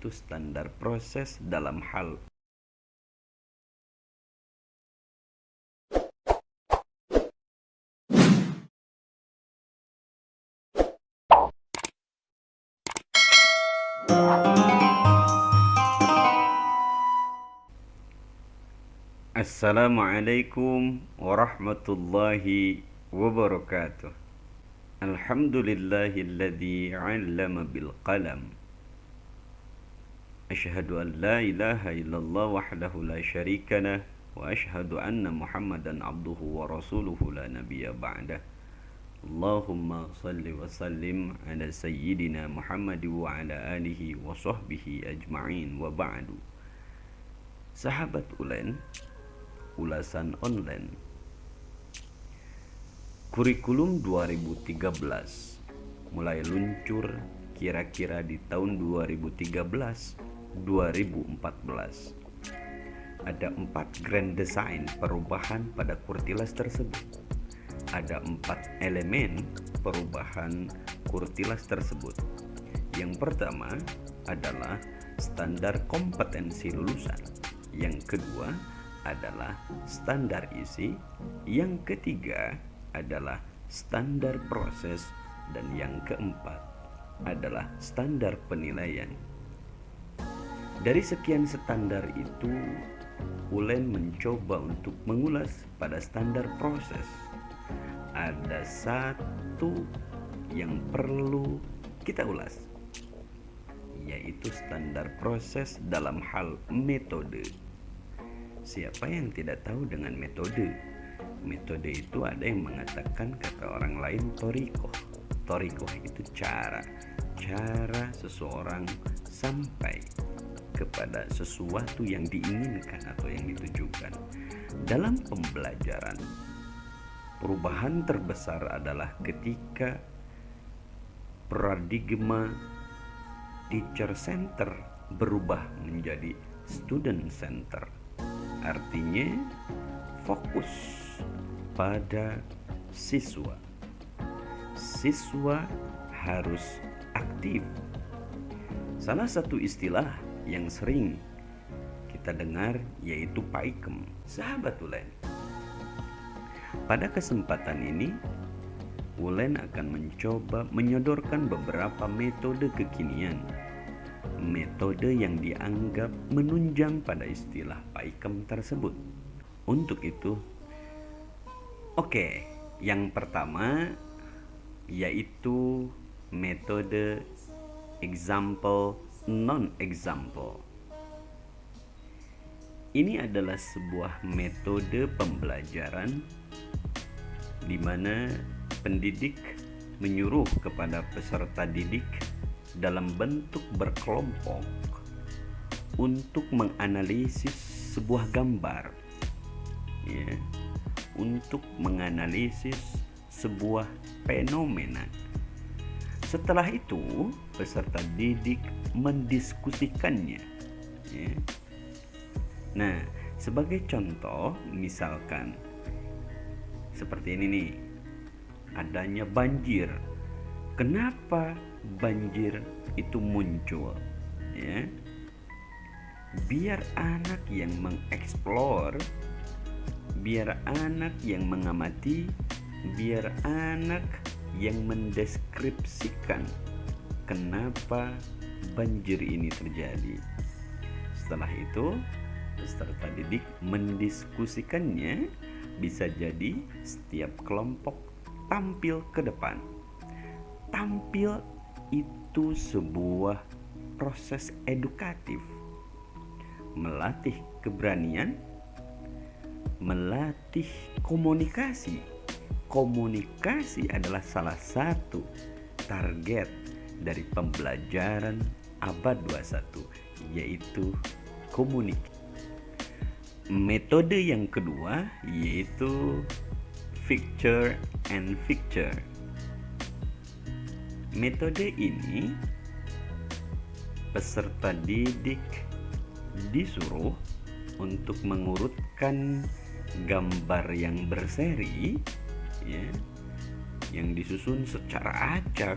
yaitu standar proses dalam hal Assalamualaikum warahmatullahi wabarakatuh. Alhamdulillahilladzi 'allama bil qalam. Asyhadu an la ilaha illallah wahdahu la syarika lah wa asyhadu anna Muhammadan abduhu wa rasuluhu la nabiyya ba'dah. Allahumma salli wa sallim ala sayyidina Muhammad wa ala alihi wa sahbihi ajma'in wa ba'du. Sahabat Ulen, ulasan online kurikulum 2013 mulai luncur kira-kira di tahun 2013-2014. Ada 4 grand design perubahan pada kurtilas tersebut. Ada 4 elemen perubahan kurtilas tersebut. Yang pertama adalah standar kompetensi lulusan. Yang kedua adalah standar isi, yang ketiga adalah standar proses, dan yang keempat adalah standar penilaian. Dari sekian standar itu, Ulen mencoba untuk mengulas pada standar proses. Ada satu yang perlu kita ulas, yaitu standar proses dalam hal metode. Siapa yang tidak tahu dengan metode? Metode itu ada yang mengatakan, kata orang lain, torikoh. Torikoh itu cara seseorang sampai kepada sesuatu yang diinginkan atau yang ditujukan. Dalam pembelajaran, perubahan terbesar adalah ketika paradigma teacher center berubah menjadi student center. Artinya fokus pada siswa. Siswa harus aktif. Salah satu istilah yang sering kita dengar yaitu PAIKEM. Sahabat Ulen, pada kesempatan ini Ulen akan mencoba menyodorkan beberapa metode kekinian, metode yang dianggap menunjang pada istilah PAIKEM tersebut. Untuk itu, yang pertama yaitu metode example non-example. Ini adalah sebuah metode pembelajaran di mana pendidik menyuruh kepada peserta didik dalam bentuk berkelompok untuk menganalisis sebuah gambar, ya, untuk menganalisis sebuah fenomena. Setelah itu, peserta didik mendiskusikannya, ya. Nah, sebagai contoh, misalkan seperti ini nih, adanya banjir. Kenapa banjir itu muncul? Ya, biar anak yang mengeksplor, biar anak yang mengamati, biar anak yang mendeskripsikan kenapa banjir ini terjadi. Setelah itu, peserta didik mendiskusikannya. Bisa jadi setiap kelompok tampil ke depan. Tampil itu sebuah proses edukatif, melatih keberanian, melatih komunikasi. Komunikasi adalah salah satu target dari pembelajaran abad 21, yaitu komunikasi. Metode yang kedua yaitu picture and picture. Metode ini peserta didik disuruh untuk mengurutkan gambar yang berseri, ya, yang disusun secara acak,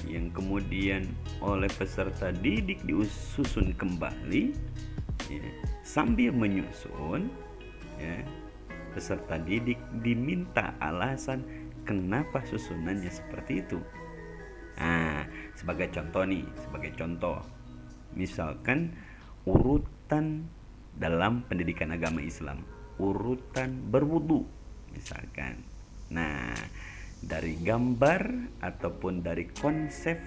ya, yang kemudian oleh peserta didik disusun kembali, ya. Sambil menyusun, ya, peserta didik diminta alasan kenapa susunannya seperti itu. Nah, sebagai contoh, misalkan urutan dalam pendidikan agama Islam, urutan berwudu misalkan. Nah, dari gambar ataupun dari konsep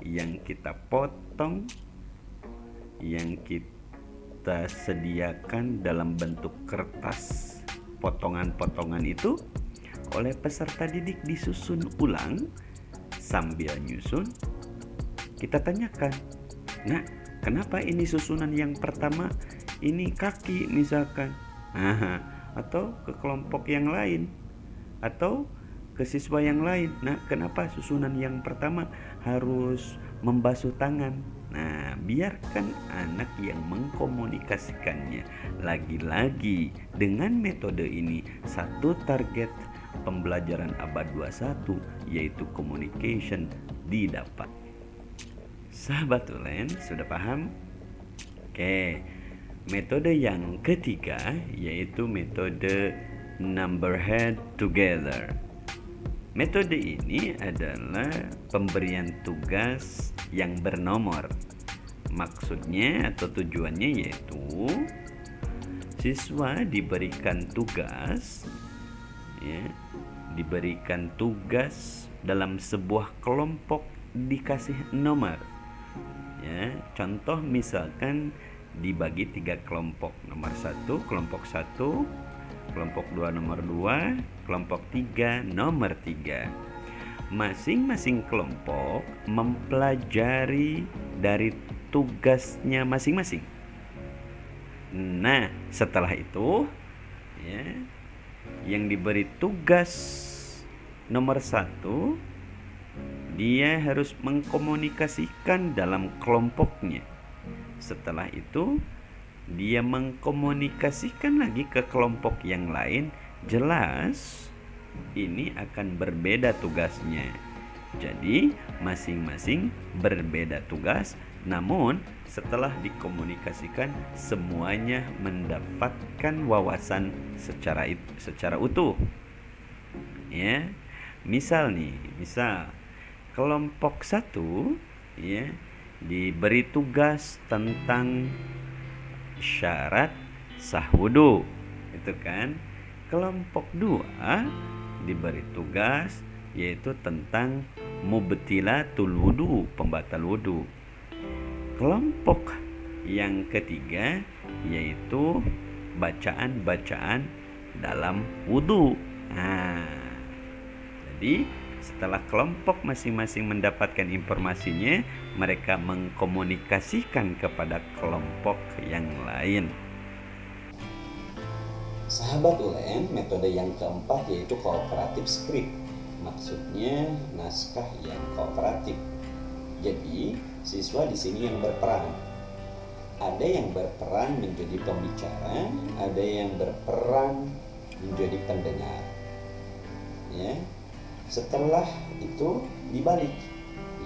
yang kita potong, yang kita sediakan dalam bentuk kertas potongan-potongan itu, oleh peserta didik disusun ulang. Sambil nyusun, kita tanyakan, nah, kenapa ini susunan yang pertama ini kaki misalkan, atau ke kelompok yang lain, atau ke siswa yang lain. Nah, kenapa susunan yang pertama harus membasuh tangan? Nah, biarkan anak yang mengkomunikasikannya. Lagi-lagi dengan metode ini, satu target pembelajaran abad 21 yaitu communication didapat. Sahabat Ulen, sudah paham? Oke. Metode yang ketiga yaitu metode number head together. Metode ini adalah pemberian tugas yang bernomor. Maksudnya atau tujuannya yaitu siswa diberikan tugas, ya, diberikan tugas dalam sebuah kelompok, dikasih nomor, ya. Contoh misalkan dibagi 3 kelompok, nomor 1 kelompok 1, kelompok 2 nomor 2, kelompok 3 nomor 3. Masing-masing kelompok mempelajari dari tugasnya masing-masing. Nah, setelah itu, ya, yang diberi tugas nomor 1, dia harus mengkomunikasikan dalam kelompoknya. Setelah itu, dia mengkomunikasikan lagi ke kelompok yang lain. Jelas ini akan berbeda tugasnya. Jadi masing-masing berbeda tugas, namun setelah dikomunikasikan semuanya mendapatkan wawasan secara utuh. Ya, misal kelompok 1, ya, diberi tugas tentang syarat sah wudu, itu kan. Kelompok 2 diberi tugas yaitu tentang mubtilatul wudu, pembatal wudu. Kelompok yang ketiga yaitu bacaan-bacaan dalam wudu. Jadi setelah kelompok masing-masing mendapatkan informasinya, mereka mengkomunikasikan kepada kelompok yang lain. Sahabat Ulen, metode yang keempat yaitu kooperatif script. Maksudnya naskah yang kooperatif. Jadi siswa di sini yang berperan. Ada yang berperan menjadi pembicara, ada yang berperan menjadi pendengar. Ya. Setelah itu dibalik,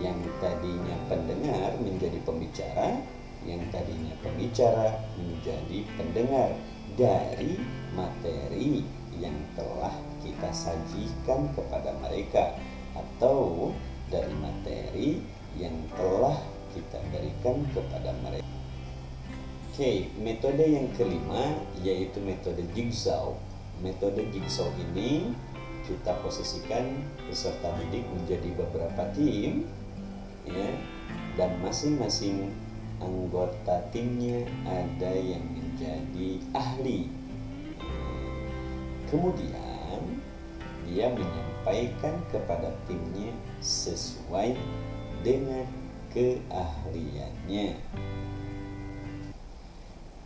yang tadinya pendengar menjadi pembicara, yang tadinya pembicara menjadi pendengar dari materi yang telah kita sajikan kepada mereka, atau dari materi yang telah kita berikan kepada mereka. Oke, metode yang kelima yaitu metode jigsaw. Metode jigsaw ini kita posisikan peserta didik menjadi beberapa tim, ya, dan masing-masing anggota timnya ada yang menjadi ahli. Kemudian dia menyampaikan kepada timnya sesuai dengan keahliannya.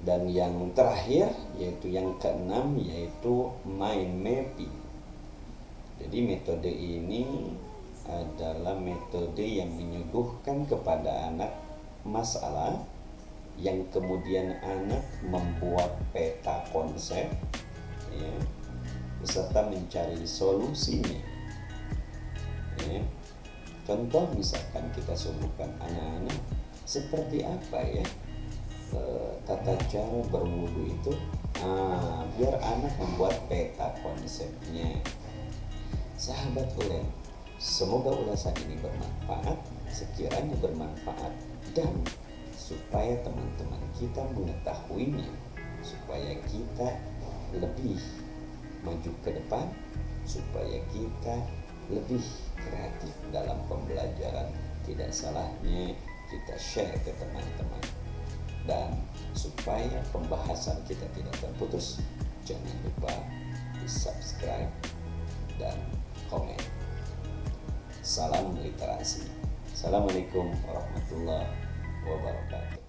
Dan yang terakhir yaitu yang keenam yaitu mind mapping. Jadi metode ini adalah metode yang menyuguhkan kepada anak masalah yang kemudian anak membuat peta konsep, ya, beserta mencari solusinya. Ya. Contoh misalkan kita subuhkan anak-anak seperti apa ya tata cara berwudu itu, biar anak membuat peta konsepnya. Sahabat ulen, semoga ulasan ini bermanfaat, sekiranya bermanfaat dan supaya teman-teman kita mengetahuinya, supaya kita lebih maju ke depan, supaya kita lebih kreatif dalam pembelajaran. Tidak salahnya kita share ke teman-teman. Dan supaya pembahasan kita tidak terputus, jangan lupa di subscribe dan komen. Salam literasi. Assalamualaikum warahmatullahi wabarakatuh.